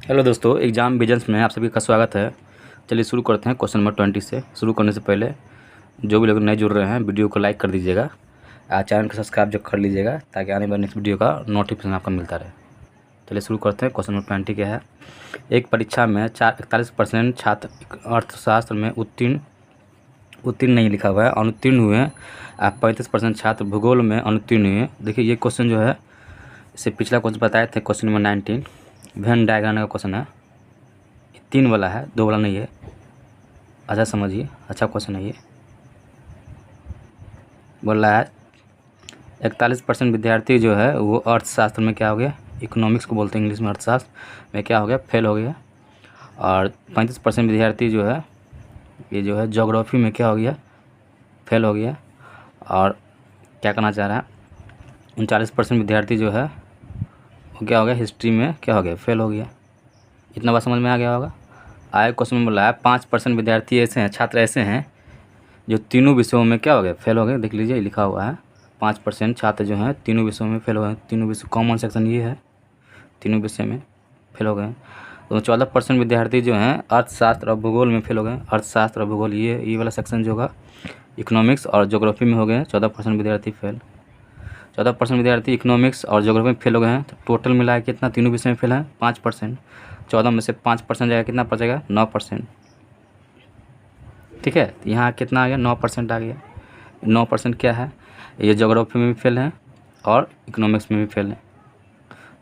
Hello दोस्तों, exam visions में आप सभी का स्वागत है। चलिए शुरू करते हैं क्वेश्चन नंबर 20 से। शुरू करने से पहले जो भी लोग नए जुड़ रहे हैं वीडियो को लाइक कर दीजिएगा और चैनल को सब्सक्राइब जो कर लीजिएगा ताकि आने वाले नेक्स्ट वीडियो का नोटिफिकेशन आपको मिलता रहे। चलिए शुरू करते हैं। क्वेश्चन नंबर 20 क्या है। एक परीक्षा में 41% छात्र अर्थशास्त्र में उत्तीर्ण नहीं लिखा हुआ है, अनुत्तीर्ण हुए हैं। 35% छात्र भूगोल में अनुत्तीर्ण हुए। देखिए ये क्वेश्चन जो है इससे पिछला क्वेश्चन बताए थे, क्वेश्चन नंबर 19 वेन डायग्राम का क्वेश्चन है। 3 वाला है, 2 वाला नहीं है। अच्छा समझिए, अच्छा क्वेश्चन है ये। बोल रहा है 41% विद्यार्थी जो है वो अर्थशास्त्र में क्या हो गया, इकोनॉमिक्स को बोलते हैं इंग्लिश में, अर्थशास्त्र में क्या हो गया, फेल हो गया। और 35% विद्यार्थी जो है ये जो है ज्योग्राफी में क्या हो गया, फेल हो गया। और क्या करना चाह रहा है, 39% विद्यार्थी जो है वो क्या हो गया, हिस्ट्री में क्या हो गया, फेल हो गया। इतना बात समझ में आ गया होगा। आगे क्वेश्चन में बोला है 5% विद्यार्थी ऐसे हैं, छात्र ऐसे हैं जो तीनों विषयों में क्या हो गए, फेल हो गए। देख लीजिए लिखा हुआ है 5% छात्र जो हैं तीनों विषयों में फेल हो गए। तीनों विषय कॉमन सेक्शन ये है, तीनों विषय में फेल हो गए। तो 14% विद्यार्थी जो हैं अर्थशास्त्र और भूगोल में फेल हो गए। अर्थशास्त्र और भूगोल ये वाला सेक्शन जो होगा इकोनॉमिक्स और ज्योग्राफी में हो गए। 14% विद्यार्थी फेल। 14% विद्यार्थी इकोनॉमिक्स और ज्योग्राफी में फेल हो गए हैं। तो टोटल मिला के कितना, तीनों विषय में फेल है 5%। 14 में से 5% जाएगा, कितना बचेगा, 9%। ठीक है, यहाँ कितना आ गया, 9% आ गया। 9% क्या है, ये ज्योग्राफी में भी फेल है और इकोनॉमिक्स में भी फेल है।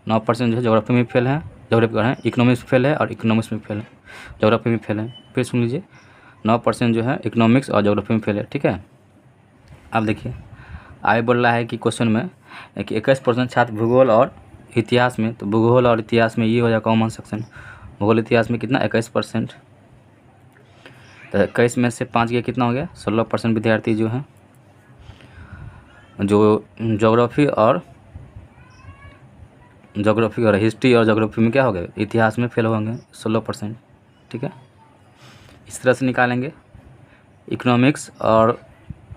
9% जो है ज्योग्राफी में फेल है, ज्योग्राफी है, इकोनॉमिक्स में फेल है और इकोनॉमिक्स में फेल है, ज्योग्राफी में फेल है। फिर सुन लीजिए 9% जो है इकोनॉमिक्स और ज्योग्राफी में फेल है। ठीक है, अब देखिए आगे बोल रहा है कि क्वेश्चन में कि 21% छात्र भूगोल और इतिहास में, तो भूगोल और इतिहास में ये हो जाए कॉमन सेक्शन। भूगोल इतिहास में कितना, 21%। तो 21 में से 5 गया, कितना हो गया, 16% विद्यार्थी जो हैं जो ज्योग्राफी और हिस्ट्री और ज्योग्राफी में क्या हो गए, इतिहास में फेल होंगे, 16%। ठीक है, इस तरह से निकालेंगे। इकोनॉमिक्स और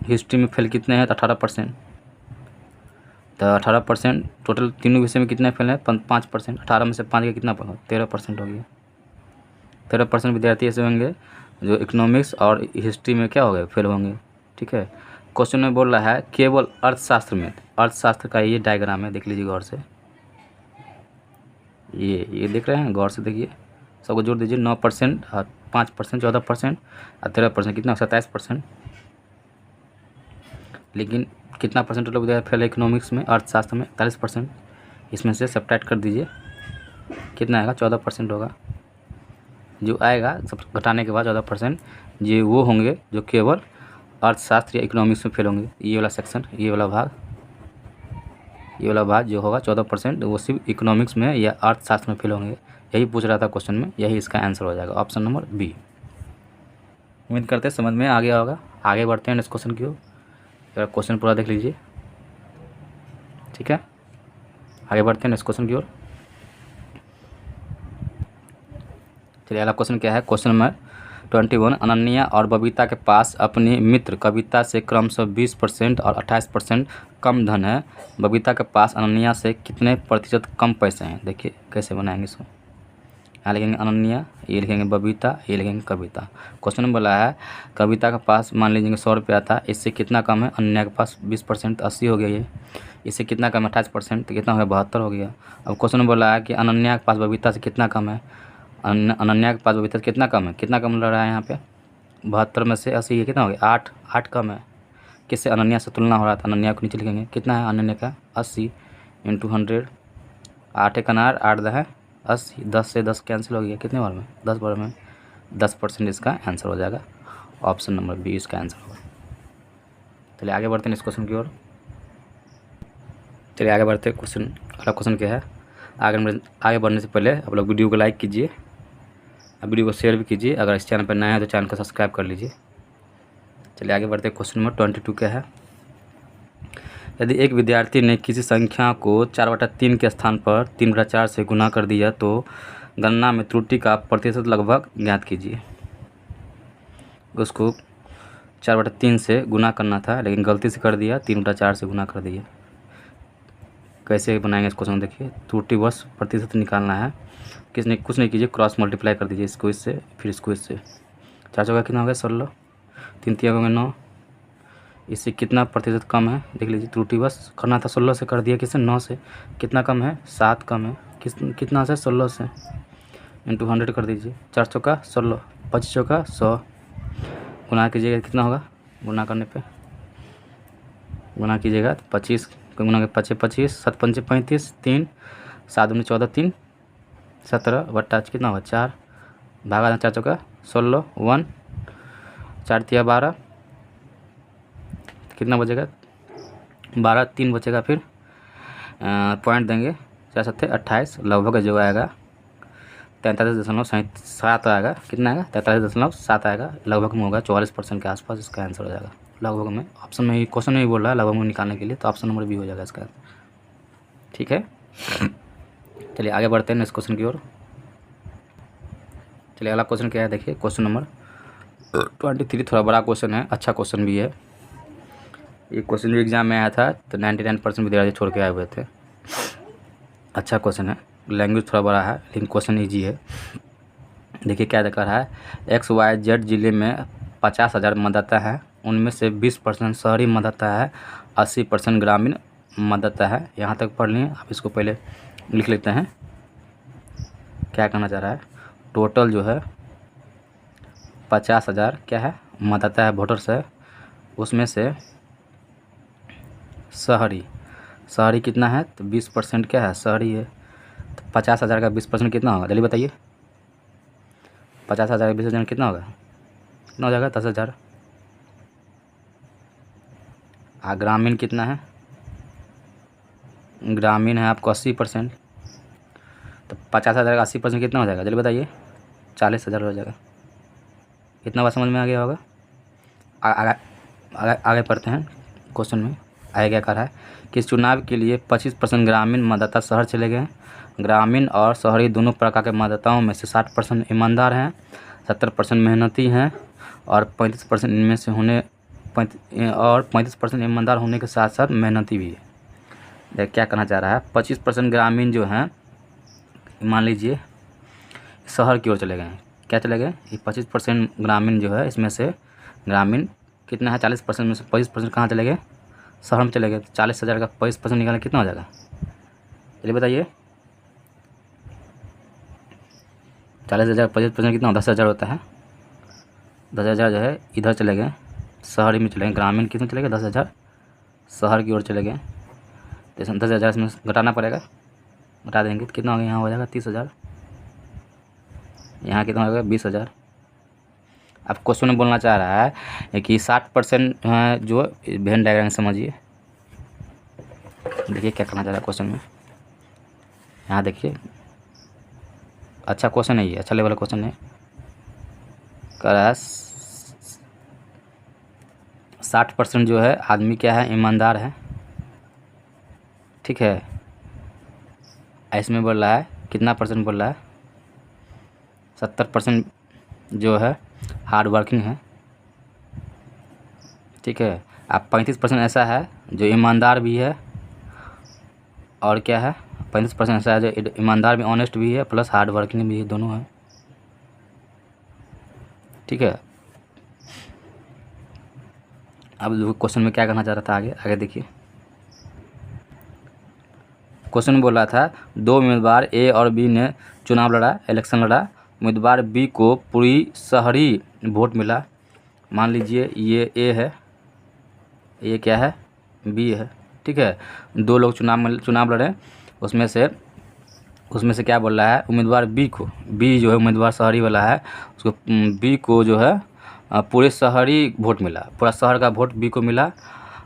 हिस्ट्री में फेल कितने हैं, तो 18%। तो 18% टोटल तीनों विषय में कितने फेल हैं, 5%। 18 में से 5 का कितना, 13% हो गया। 13% विद्यार्थी ऐसे होंगे जो इकोनॉमिक्स और हिस्ट्री में क्या हो गए, फेल होंगे। ठीक है, क्वेश्चन में बोल रहा है केवल अर्थशास्त्र में, अर्थशास्त्र का ये डायग्राम है, देख लीजिए गौर से। ये देख रहे हैं, गौर से देखिए, सबको जोड़ दीजिए। 9% और 5%, 14% और 13%, कितना, 27%। लेकिन कितना परसेंट टोटल विद्यार्थी फेल है इकोनॉमिक्स में, अर्थशास्त्र में, 41%। इसमें से सब्ट्रैक्ट कर दीजिए, कितना आएगा, 14% होगा। जो आएगा सब घटाने के बाद 14%, ये वो होंगे जो केवल अर्थशास्त्र या इकोनॉमिक्स में फेल होंगे। ये वाला सेक्शन, ये वाला भाग जो होगा 14%, वो सिर्फ इकोनॉमिक्स में या अर्थशास्त्र में फेल होंगे। यही पूछ रहा था क्वेश्चन में, यही इसका आंसर हो जाएगा, ऑप्शन नंबर बी। उम्मीद करते हैं समझ में आ गया होगा। आगे बढ़ते हैं नेक्स्ट क्वेश्चन की ओर। क्वेश्चन पूरा देख लीजिए। ठीक है, आगे बढ़ते हैं नेक्स्ट क्वेश्चन की ओर। चलिए अगला क्वेश्चन क्या है। क्वेश्चन नंबर 21, अनन्या और बबीता के पास अपनी मित्र कविता से क्रमशः 20% और 28% कम धन है। बबीता के पास अनन्या से कितने प्रतिशत कम पैसे हैं। देखिए कैसे बनाएंगे इसको। यहाँ लिखेंगे अनन्या, ये लिखेंगे बबीता, ये लिखेंगे कविता। क्वेश्चन में बोला है कविता के पास मान लीजिए 100 रुपया था, इससे कितना कम है, अनन्या के पास 20%, 80 हो गया ये। इससे कितना कम है, 28%, तो कितना हो गया, 72 हो गया। अब क्वेश्चन में बोला है कि अनन्या के पास बबीता से कितना कम है। अनन्या के पास बबीता से कितना कम है, कितना कम लग रहा है यहाँ पे, 72 में से 80, ये कितना हो गया, 8 कम है। किससे, अनन्या से तुलना हो रहा था। अनन्या को नीचे लिखेंगे, कितना है अनन्या का, 80 × 100, 8 एक अनार, 8 दह 80, 10 से 10 कैंसिल हो गया, कितने बार में, 10 बार में। 10% इसका आंसर हो जाएगा, ऑप्शन नंबर बी इसका आंसर होगा। चलिए आगे बढ़ते हैं इस क्वेश्चन की ओर। चलिए आगे बढ़ते हैं। अगला क्वेश्चन क्या है। आगे बढ़ने से पहले आप लोग वीडियो को लाइक कीजिए, वीडियो को शेयर भी कीजिए। अगर इस चैनल पर नया है तो चैनल को सब्सक्राइब कर लीजिए। चलिए आगे बढ़ते हैं। क्वेश्चन नंबर 22 क्या है। यदि एक विद्यार्थी ने किसी संख्या को 4/3 के स्थान पर 3/4 से गुना कर दिया तो गणना में त्रुटि का प्रतिशत लगभग ज्ञात कीजिए। उसको 4/3 से गुना करना था लेकिन गलती से कर दिया, 3/4 से गुना कर दिया। कैसे बनाएंगे इस क्वेश्चन देखिए। त्रुटिवश प्रतिशत निकालना है। किसने कुछ नहीं कीजिए, क्रॉस मल्टीप्लाई कर दीजिए इसको इससे, फिर इसको इससे। 4 चौका कितना हो गया 16, 3 तिया हो गया 9। इससे कितना प्रतिशत कम है देख लीजिए। त्रुटिवश करना था 16 से, कर दिया किससे 9 से। कितना कम है 7 कम है। कितना से 16 से, इंटू 100 कर दीजिए। 4 चौका 16, 25 चौका 100। गुना कीजिएगा कितना होगा, गुना करने पे गुना कीजिएगा तो 25 को गुना के 25 25, 7 पंचे 35, 3 7 दूनी 14, 3 17 बट्टा कितना होगा 4, भागा 4 चौका 16, 1 4 तिया 12, कितना बचेगा 12, 3 बचेगा, फिर पॉइंट देंगे 4 7 28, लगभग जो आएगा 43.7 आएगा। कितना आएगा 43.7 आएगा। लगभग में होगा 44% के आसपास इसका आंसर हो जाएगा। लगभग में ऑप्शन में ही, क्वेश्चन में ही बोल रहा है लगभग में निकालने के लिए, तो ऑप्शन नंबर बी हो जाएगा इसका। ठीक है, चलिए आगे बढ़ते हैं नेक्स्ट क्वेश्चन की ओर। चलिए अगला क्वेश्चन क्या है देखिए, क्वेश्चन नंबर 23। थोड़ा बड़ा क्वेश्चन है, अच्छा क्वेश्चन भी है। ये क्वेश्चन जो एग्जाम में आया था तो 99% विद्यार्थी छोड़ के आए हुए थे। अच्छा क्वेश्चन है, लैंग्वेज थोड़ा बड़ा है लेकिन क्वेश्चन ईजी है। देखिए क्या दिखा रहा है, XYZ जिले में 50,000 मतदाता है, उनमें से 20% शहरी मतदाता है, 80% ग्रामीण मतदाता है। यहाँ तक पढ़ लिए। आप इसको पहले लिख लेते हैं क्या कहना चाह रहा है। टोटल जो है 50,000 क्या है मतदाता है, वोटर्स है, उसमें से शहरी कितना है तो 20% क्या है शहरी है। तो 50,000 का 20% कितना होगा जल्दी बताइए। 50,000 का 20,000 कितना होगा, कितना हो जाएगा 10,000। ग्रामीण कितना है, ग्रामीण है आपको 80%। तो 50,000 का 80% कितना हो जाएगा जल्दी बताइए, 40,000 हो जाएगा। कितना बात समझ में आ गया होगा। आगे पढ़ते हैं क्वेश्चन में। आगे क्या कर रहा है कि इस चुनाव के लिए 25% ग्रामीण मतदाता शहर चले गए। ग्रामीण और शहरी दोनों प्रकार के मतदाताओं में से 60% ईमानदार हैं, 70% मेहनती हैं और 35% इनमें से होने 35% ईमानदार होने के साथ साथ मेहनती भी है। देख क्या कहना चाह रहा है, 25% ग्रामीण जो हैं मान लीजिए शहर की ओर चले गए। क्या चले गए, ये 25% ग्रामीण जो है इसमें से ग्रामीण कितना है 40% में से 25% कहाँ चले गए, शहर में चले गए। 40,000 का 25% निकालना कितना हो जाएगा चलिए बताइए। 40,000 25% कितना 10,000 होता है। 10,000 जो है इधर चले गए, शहरी में चले गए। ग्रामीण कितने चले गए 10,000 शहर की ओर चले गए। तो 10,000 इसमें घटाना पड़ेगा, घटा देंगे तो कितना हो गया, यहाँ हो जाएगा 30,000, यहाँ कितना हो जाएगा 20,000। अब क्वेश्चन में बोलना चाह रहा है कि 60% जो वेन डायग्राम समझिए। देखिए क्या करना चाह रहा है क्वेश्चन में, यहाँ देखिए अच्छा क्वेश्चन है ये, अच्छा लेवल क्वेश्चन है। कह रहा है 60% जो है आदमी क्या है ईमानदार है, ठीक है। इसमें बोल रहा है कितना परसेंट बोल रहा है 70% जो है हार्ड वर्किंग है, ठीक है। अब 35% ऐसा है जो ईमानदार भी है और क्या है 35% ऐसा है जो ईमानदार भी ऑनेस्ट भी है प्लस हार्ड वर्किंग भी है, दोनों है, ठीक है। अब क्वेश्चन में क्या कहना चाह रहा था आगे देखिए। क्वेश्चन में बोल रहा था 2 उम्मीदवार ए और बी ने चुनाव लड़ा, इलेक्शन लड़ा। उम्मीदवार बी को पूरी शहरी वोट मिला। मान लीजिए ये ए है, ये क्या है बी है, ठीक है। 2 लोग चुनाव लड़े, उसमें से क्या बोल रहा है उम्मीदवार बी को, बी जो है उम्मीदवार शहरी वाला है, उसको बी को जो है पूरे शहरी वोट मिला, पूरा शहर का वोट बी को मिला।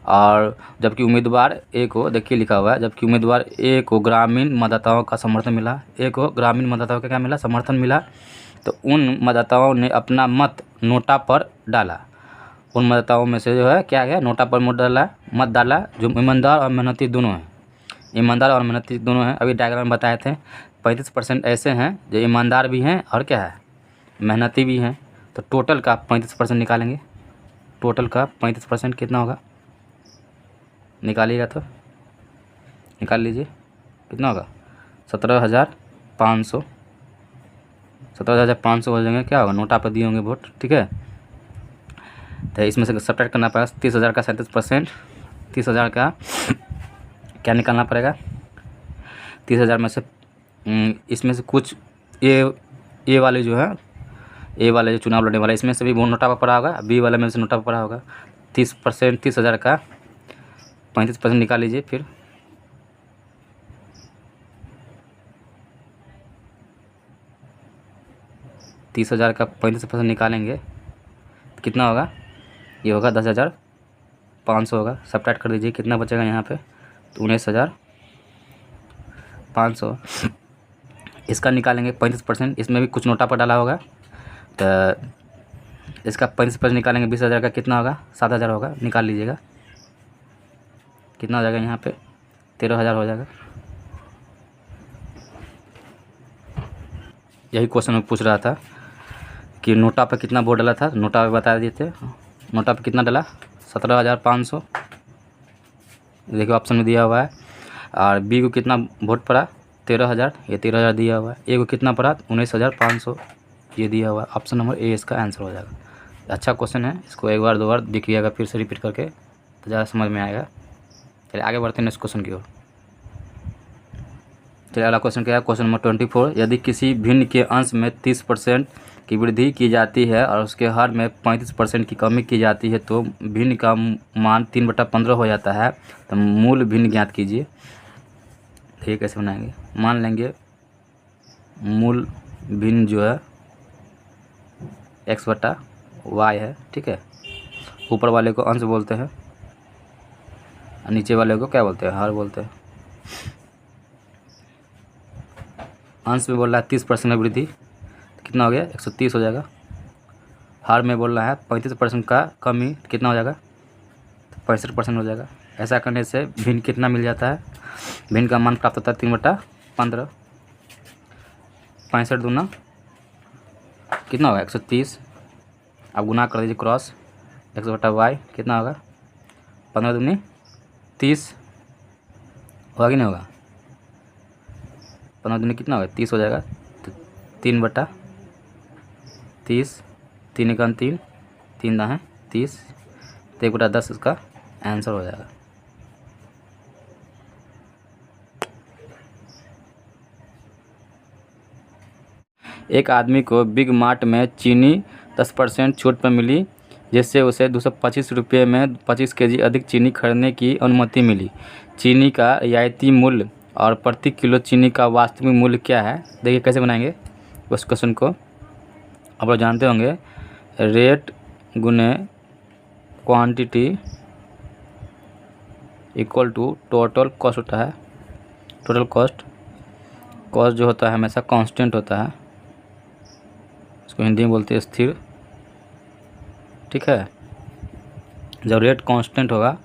और जबकि उम्मीदवार ए को देखिए लिखा हुआ है, जबकि उम्मीदवार ए को ग्रामीण मतदाताओं का समर्थन मिला, ए को ग्रामीण मतदाताओं का क्या मिला समर्थन मिला। तो उन मतदाताओं ने अपना मत नोटा पर डाला। उन मतदाताओं में से जो है क्या गया नोटा पर मत डाला जो ईमानदार और मेहनती दोनों हैं, ईमानदार और मेहनती दोनों हैं। अभी डायग्राम में बताए थे 35% ऐसे हैं जो ईमानदार भी हैं और क्या है मेहनती भी हैं। तो टोटल का 35% निकालेंगे, टोटल का 35% कितना होगा निकालिएगा तो निकाल लीजिए कितना होगा 17,500। 17,500 हो जाएंगे, क्या होगा नोटा पर दिए होंगे वोट, ठीक है। तो इसमें से सब्ट्रैक्ट करना पड़ेगा 30,000 का 37%। 30,000 का क्या निकालना पड़ेगा 30,000 में से इसमें से कुछ ए वाले जो है, ए वाले जो चुनाव लड़ने वाला इसमें से भी वो नोटा पर पड़ा होगा, बी वाले में से नोटा पर पड़ा होगा। 30%, 30,000 का 35% निकाल लीजिए। फिर तीस हज़ार का 35% निकालेंगे कितना होगा, ये होगा 10,500 होगा। सब्ट्रैक्ट कर दीजिए कितना बचेगा यहाँ पे, तो 19,500। इसका निकालेंगे 35%, इसमें भी कुछ नोटा पर डाला होगा, तो इसका 35% निकालेंगे 20,000 का कितना होगा 7,000 होगा। निकाल लीजिएगा कितना हो जाएगा यहाँ पे 13,000 हो जाएगा। यही क्वेश्चन में पूछ रहा था कि नोटा पर कितना वोट डाला था, नोटा पर बता देते। नोटा पर कितना डाला 17,500, देखिए ऑप्शन में दिया हुआ है। और बी को कितना वोट पड़ा 13,000, ये 13,000 दिया हुआ है। ए को कितना पड़ा 19,500, ये दिया हुआ है। ऑप्शन नंबर ए इसका आंसर हो जाएगा। अच्छा क्वेश्चन है, इसको एक बार दो बार देखिएगा फिर से रिपीट करके तो ज़्यादा समझ में आएगा। चलिए आगे बढ़ते हैं नेक्स्ट क्वेश्चन की ओर। चलिए अगला क्वेश्चन क्या है, क्वेश्चन नंबर 24। यदि किसी भिन्न के अंश में 30% की वृद्धि की जाती है और उसके हर में 35% की कमी की जाती है तो भिन्न का मान 3/15 हो जाता है, तो मूल भिन्न ज्ञात कीजिए। ठीक कैसे बनाएंगे, मान लेंगे मूल भिन्न जो है x/y है, ठीक है। ऊपर वाले को अंश बोलते हैं और नीचे वाले को क्या बोलते हैं, हर बोलते हैं। अंश में बोल रहा है 30% वृद्धि, तो कितना हो गया 130 हो जाएगा। हर में बोल रहा है 35% का कमी, कितना हो जाएगा 65% हो जाएगा। ऐसा करने से भिन्न कितना मिल जाता है, भिन्न का मान प्राप्त होता है 3/15। 65 दूना कितना होगा 130। अब गुना कर दीजिए क्रॉस, x/y कितना होगा 15 दूनी 30 होगा कि नहीं होगा, 15 दूनी कितना होगा 30 हो जाएगा। तो 3/30, 3 × 3, 3 दाएँ 30, तो 1/10 इसका आंसर हो जाएगा। एक आदमी को बिग मार्ट में चीनी 10% छूट पर मिली, जिससे उसे 225 रुपये में 25 kg अधिक चीनी खरीदने की अनुमति मिली। चीनी का रियायती मूल्य और प्रति किलो चीनी का वास्तविक मूल्य क्या है। देखिए कैसे बनाएंगे उस क्वेश्चन को, आप लोग जानते होंगे रेट गुने quantity equal to total cost होता है। टोटल कॉस्ट जो होता है हमेशा कांस्टेंट होता है, इसको हिंदी में बोलते हैं स्थिर, ठीक है। जब रेट कांस्टेंट होगा,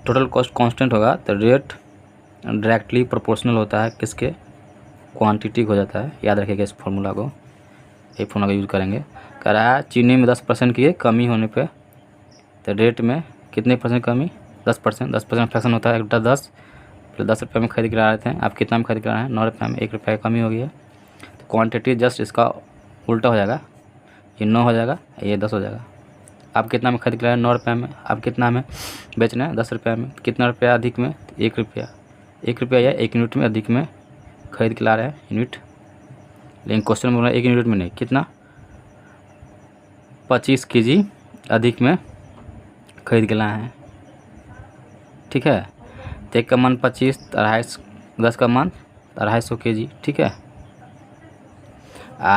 टोटल कॉस्ट कांस्टेंट होगा, तो रेट डायरेक्टली प्रोपोर्शनल होता है किसके, क्वांटिटी हो जाता है। याद रखिएगा इस फॉर्मूला को, ये फॉर्मूला का यूज़ करेंगे। कह रहा है चीनी में 10% की कमी होने पे, तो रेट में कितने परसेंट कमी 10%। 10% फ्रैक्शन होता है 1/10, फिर 10 रुपये में खरीद के ला रहे थे, आप कितना में खरीद के लाए हैं 9 रुपये में, 1 रुपये की कमी हो गई है। तो क्वांटिटी जस्ट इसका उल्टा हो जाएगा, ये 9 हो जाएगा, ये 10 हो जाएगा। आप कितना में खरीद के लाए 9 रुपये में, आप कितना में बेचना है 10 रुपये में, कितना रुपया अधिक में 1 रुपया, 1 रुपया या 1 यूनिट में अधिक में खरीद के ला रहे हैं यूनिट। लेकिन क्वेश्चन में बोल रहा है 1 यूनिट में नहीं, कितना 25 kg अधिक में खरीद के लाए हैं, ठीक है। तो 1 का मान 25, 250, 10 का मान 250 kg, ठीक है।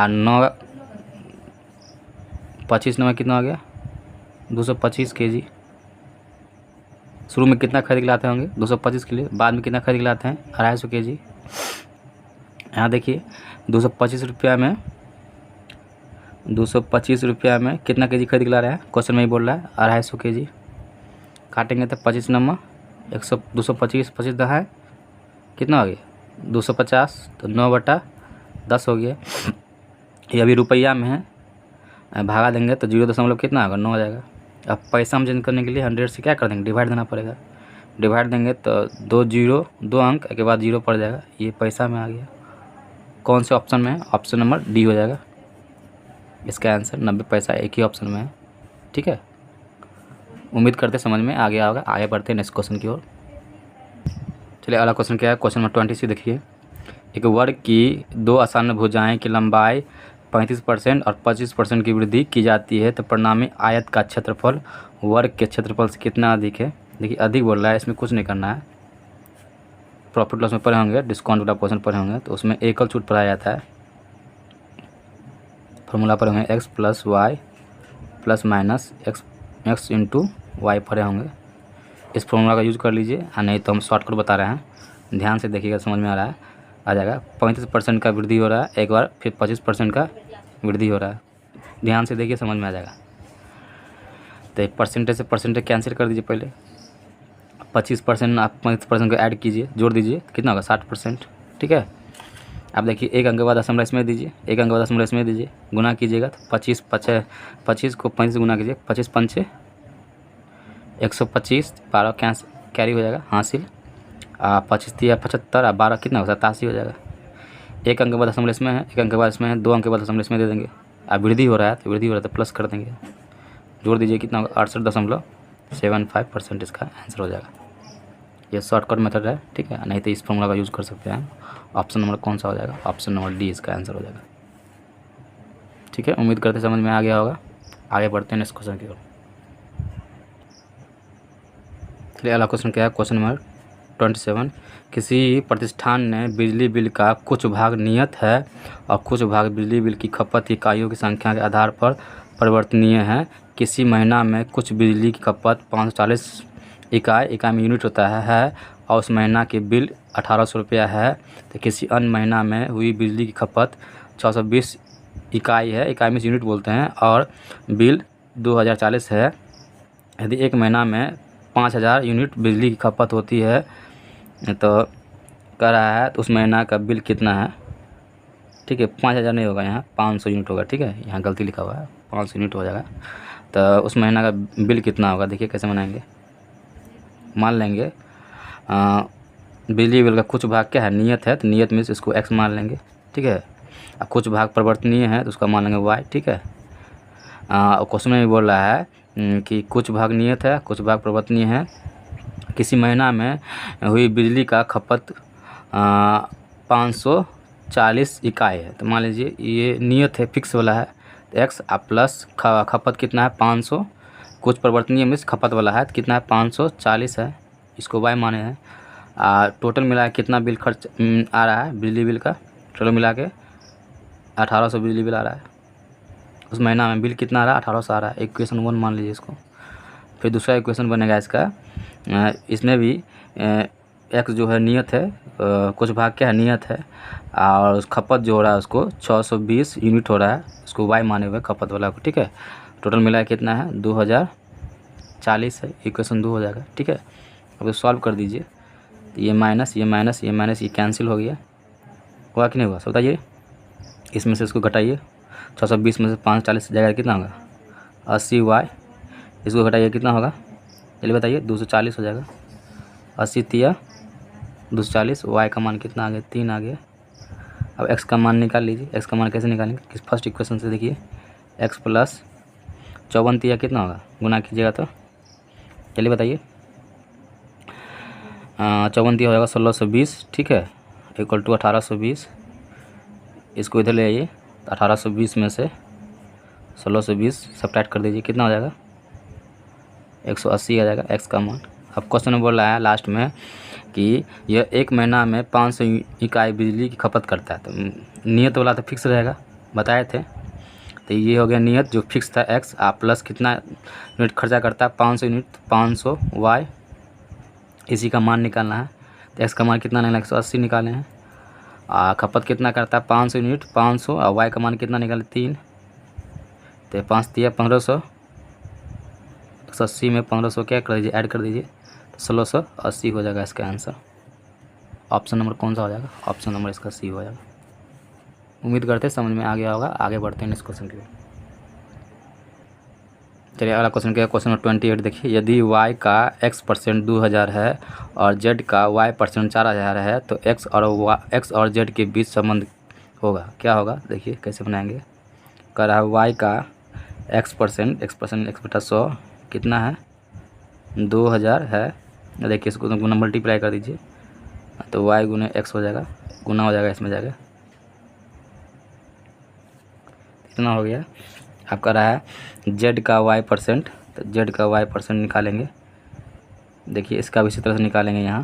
9 25 9 में कितना हो गया 225 kg। शुरू में कितना खरीद के लाते होंगे 225 के लिए, बाद में कितना खरीद के लाते हैं 250 kg। यहाँ देखिए 225 रुपया में, 225 रुपया में कितना केजी खरीद के ला रहे हैं, क्वेश्चन में ही बोल रहा है 250 kg। काटेंगे तो 25 नंबर 100, 225 25 दहाई कितना हो गया 250, तो 9/10 हो गया। ये अभी रुपया में है, भागा देंगे तो 0 दशमलव कितना होगा 9 हो जाएगा। अब पैसा हम चेंज करने के लिए 100 से क्या कर देंगे डिवाइड देना पड़ेगा, डिवाइड देंगे तो 2 अंक के बाद 0 पड़ जाएगा। ये पैसा में आ गया। कौन से ऑप्शन में है? ऑप्शन नंबर डी हो जाएगा इसका आंसर। 90 पैसा एक ही ऑप्शन में है। ठीक है, उम्मीद करते समझ में आ गया होगा। आगे बढ़ते हैं नेक्स्ट क्वेश्चन की ओर। चलिए अगला क्वेश्चन क्या है? क्वेश्चन नंबर 20 देखिए। एक वर्ग की 2 आसान भुजाएं की लंबाई 35% और 25% की वृद्धि की जाती है तो परिणामी आयत का क्षेत्रफल वर्ग के क्षेत्रफल से कितना अधिक है? देखिए अधिक बोल रहा है, इसमें कुछ नहीं करना है। प्रॉफिट लॉस में पढ़े होंगे, डिस्काउंट वाला पोर्शन पढ़े होंगे, तो उसमें एकल छूट पढ़ाया जाता है। फॉर्मूला पढ़े होंगे x plus y plus minus x into y पढ़े होंगे। इस फॉर्मूला का यूज कर लीजिए, नहीं तो हम शॉर्टकट बता रहे हैं। ध्यान से देखिएगा, समझ में आ रहा है, आ जाएगा। 35% का वृद्धि हो रहा है एक बार, फिर 25% का वृद्धि हो रहा है। ध्यान से देखिए, समझ में आ जाएगा। तो परसेंटेज से परसेंटेज कैंसिल कर दीजिए पहले। 25% आप 35% को ऐड कीजिए, जोड़ दीजिए, कितना होगा? 60%। ठीक है, आप देखिए एक अंक के बाद दशमलव इसमें दीजिए, एक अंक के बाद दशमलव इसमें दीजिए, गुना कीजिएगा तो 25 को 35 गुना कीजिए, 25 पंचे 125, 12 कैरी हो जाएगा हासिल। 25 तिया 75 और 12 कितना होगा? 87 हो जाएगा। एक अंक के बाद दशमलव इसमें है, एक अंक के बाद इसमें है, 2 अंक के बाद दशमलव इसमें दे देंगे। अब वृद्धि हो रहा है तो वृद्धि हो रहा है तो प्लस कर देंगे, जोड़ दीजिए, कितना होगा? 68.75% इसका आंसर हो जाएगा। ये शॉर्टकट मेथड है। ठीक है, नहीं तो इस फॉर्मूला का यूज़ कर सकते हैं। ऑप्शन नंबर कौन सा हो जाएगा? ऑप्शन नंबर डी इसका आंसर हो जाएगा। ठीक है, उम्मीद करते समझ में आ गया होगा। आगे बढ़ते हैं नेक्स्ट क्वेश्चन की ओर। चलिए अगला क्वेश्चन क्या है? Question number 27। किसी प्रतिष्ठान ने बिजली बिल का कुछ भाग नियत है और कुछ भाग बिजली बिल की खपत इकाइयों की संख्या के आधार पर परिवर्तनीय है। किसी महीना में कुछ बिजली की खपत 540 इकाई में यूनिट होता है और उस महीना की बिल 1800 रुपया है। तो किसी अन्य महीना में हुई बिजली की खपत 620 इकाई है, इकाई में यूनिट बोलते हैं, और बिल 2040 है। यदि एक महीना में 5000 यूनिट बिजली की खपत होती है तो कह रहा है तो उस महीना का बिल कितना है? ठीक है, 5000 नहीं होगा, यहाँ 500 यूनिट होगा। ठीक है, यहाँ गलती लिखा हुआ है, 500 यूनिट हो जाएगा। तो उस महीना का बिल कितना होगा? देखिए कैसे बनाएंगे। मान लेंगे बिजली बिल का कुछ भाग क्या है? नियत है, तो नियत में से इसको x मान लेंगे। ठीक है, अब कुछ भाग परिवर्तनीय है तो उसका मान लेंगे y। ठीक है, क्वेश्चन में भी बोल रहा है कि कुछ भाग नियत है, कुछ भाग परिवर्तनीय है। किसी महीना में हुई बिजली का खपत 540 इकाई है, तो मान लीजिए ये नियत है, फिक्स वाला है, तो x प्लस खपत कितना है? 500, कुछ परिवर्तनीय में खपत वाला है तो कितना है? 540 है, इसको y माने हैं। टोटल मिला के कितना बिल खर्च आ रहा है बिजली बिल का? टोटल मिला के 1800 बिजली बिल आ रहा है। उस महीना में बिल कितना आ रहा है? 1800 आ रहा है। इक्वेशन 1 मान लीजिए इसको। फिर दूसरा इक्वेशन बनेगा इसका, इसमें भी x जो है नियत है, कुछ भाग क्या है? नियत है, और उस खपत जो हो रहा है उसको 620 यूनिट हो रहा है, उसको y माने हुए खपत वाला को। ठीक है, टोटल मिला के कितना है? 2040 है। इक्वेशन 2 हो जाएगा। ठीक है, अब सॉल्व कर दीजिए, तो ये माइनस ये माइनस ये माइनस ये कैंसिल हो गया, हुआ कि नहीं हुआ? बताइए। इसमें से इसको घटाइए, 620 में से 540 जाएगा, कितना होगा? 80y। इसको घटाइए, कितना होगा? चलिए बताइए। 240 हो जाएगा। 80 तिया 240, y का मान कितना आ गया? 3 आ गया। अब x का मान निकाल लीजिए। x का मान कैसे निकालेंगे? किस फर्स्ट इक्वेशन से देखिए, x प्लस 54 तिया कितना होगा? गुना कीजिएगा तो चलिए बताइए। 54 तिया हो जाएगा 1620। ठीक है, इक्वल टू 1820। इसको इधर ले आइए, तो 1820 में से 1620 सब्ट्रैक्ट कर दीजिए, कितना हो जाएगा? 180 आ जाएगा x का मान। अब क्वेश्चन में बोल रहा है लास्ट में कि यह एक महीना में 500 इकाई बिजली की खपत करता है। तो नियत वाला तो फिक्स रहेगा, बताए थे। तो ये हो गया नियत जो फिक्स था x, आप प्लस कितना यूनिट खर्चा करता है? 500 यूनिट, 500 y, इसी का मान निकालना है। तो x का मान कितना निकाला? 180 निकाले हैं। खपत कितना करता है? 500 यूनिट, 500, और y का मान कितना निकाले? 3। तो 5 तिया 1500, 180 में 1500 क्या कर दीजिए? ऐड कर दीजिए, तो 1680 हो जाएगा इसका आंसर। ऑप्शन नंबर कौन सा हो जाएगा? ऑप्शन नंबर इसका सी हो जाएगा। उम्मीद करते हैं समझ में आ गया होगा। आगे बढ़ते हैं इस क्वेश्चन की ओर। चलिए अगला क्वेश्चन क्या है, क्वेश्चन नंबर 28 देखिए, यदि y का x% 2000 है और z का y% 4000 है तो x और z के बीच संबंध होगा, क्या होगा देखिए कैसे बनाएंगे। कह रहा है y का x% x बटा 100 कितना है 2000 है, देखिए इसको गुना मल्टीप्लाई कर दीजिए तो y गुने x हो जाएगा, गुना हो जाएगा इसमें जाएगा, कितना हो गया। अब कह रहा है z का y%, तो z का y% निकालेंगे, देखिए इसका भी इसी तरह से निकालेंगे यहाँ